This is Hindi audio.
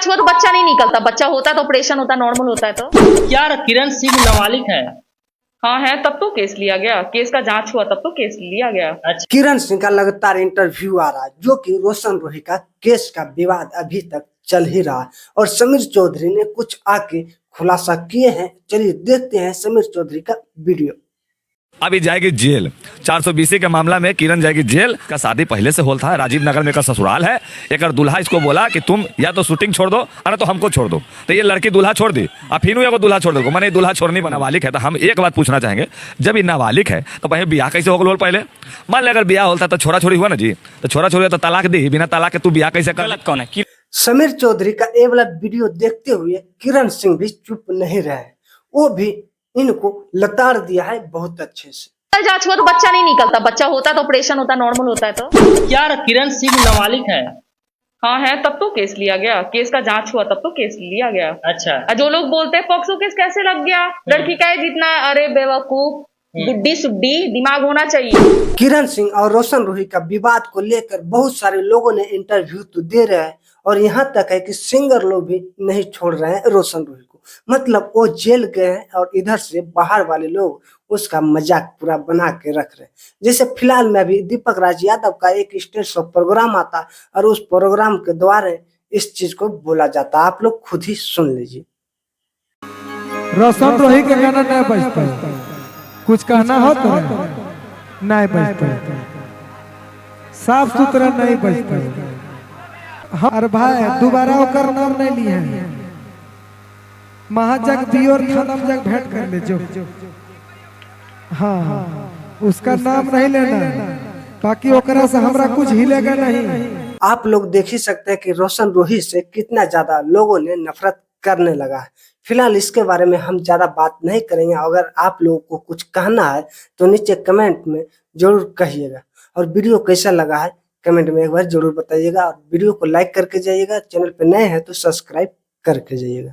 जांच हुआ तो बच्चा नहीं निकलता, बच्चा होता तो ऑपरेशन होता, नॉर्मल होता है तो क्या किरण सिंह नाबालिग है? हाँ है, तब तो केस लिया गया, केस का जांच हुआ तब तो केस लिया गया। अच्छा, किरण सिंह का लगातार इंटरव्यू आ रहा है, जो कि रोशन रोही का केस का विवाद अभी तक चल ही रहा है और समीर चौधरी ने कुछ आके खुलासा किए हैं। चलिए देखते हैं समीर चौधरी का वीडियो। अभी जाएगी जेल। 420 के मामला में किरण जाएगी जेल। का शादी पहले से होल था, राजीव नगर में का ससुराल है। एक दूल्हा इसको बोला कि तुम या तो शूटिंग छोड़ दो अरे तो हमको छोड़ दो, तो ये लड़की दूल्हा छोड़ दी और फिर एगो दूल्हा छोड़ दो। मैंने दूल्हा छोड़नी नाबालिग है। तो हम एक बात पूछना चाहेंगे, जब ये नाबालिग है तो पहले ब्याह कैसे हो गया? पहले मान ले अगर ब्याह होता तो छोरा छोड़ी हुआ ना जी, तो छोरा छोड़ी तो तलाक दी, बिना तलाक के तू ब्याह कैसे कर? गलत कौन है? समीर चौधरी का ये वाला वीडियो देखते हुए किरण सिंह भी चुप नहीं रहे, वो भी इनको लताड़ दिया है बहुत अच्छे से। जांच हुआ तो बच्चा नहीं निकलता, बच्चा होता तो ऑपरेशन होता, नॉर्मल होता है तो क्या किरण सिंह नाबालिग है? हाँ है, तब तो केस लिया गया, केस का जांच हुआ तब तो केस लिया गया। अच्छा, जो लोग बोलते हैं पॉक्सो केस कैसे लग गया, लड़की का है जितना, अरे बेवकूफ, गुड्डी सुड्डी दिमाग होना चाहिए। किरण सिंह और रोशन रोही का विवाद को लेकर बहुत सारे लोगों ने इंटरव्यू तो दे रहे हैं और यहाँ तक है कि सिंगर लोग भी नहीं छोड़ रहे हैं रोशन रोही को। मतलब वो जेल गए हैं और इधर से बाहर वाले लोग उसका मजाक पूरा बना के रख रहे हैं। जैसे फिलहाल में अभी दीपक राज यादव का एक स्टेज शो प्रोग्राम आता और उस प्रोग्राम के द्वारा इस चीज को बोला जाता, आप लोग खुद ही सुन लीजिए। रोशन रोही के गाना नहीं बजता, कुछ कहना हो तो नहीं बजता, साफ सुथरा नहीं बजता। अरे भाई दोबारा ओकर नाम नहीं लिए हैं, महाजग दियोर खत्म जग भेंट कर ले जो। हाँ उसका नाम नहीं लेना, बाकी ओकरा से हमरा कुछ हिलेगा नहीं। आप लोग देख ही सकते हैं कि रोशन रोही से कितना ज्यादा लोगों ने नफरत करने लगा है। फिलहाल इसके बारे में हम ज्यादा बात नहीं करेंगे। अगर आप लोगों को कुछ कहना है तो नीचे कमेंट में जरूर कहिएगा और वीडियो कैसा लगा है कमेंट में एक बार जरूर बताइएगा और वीडियो को लाइक करके जाइएगा। चैनल पे नए हैं तो सब्सक्राइब करके जाइएगा।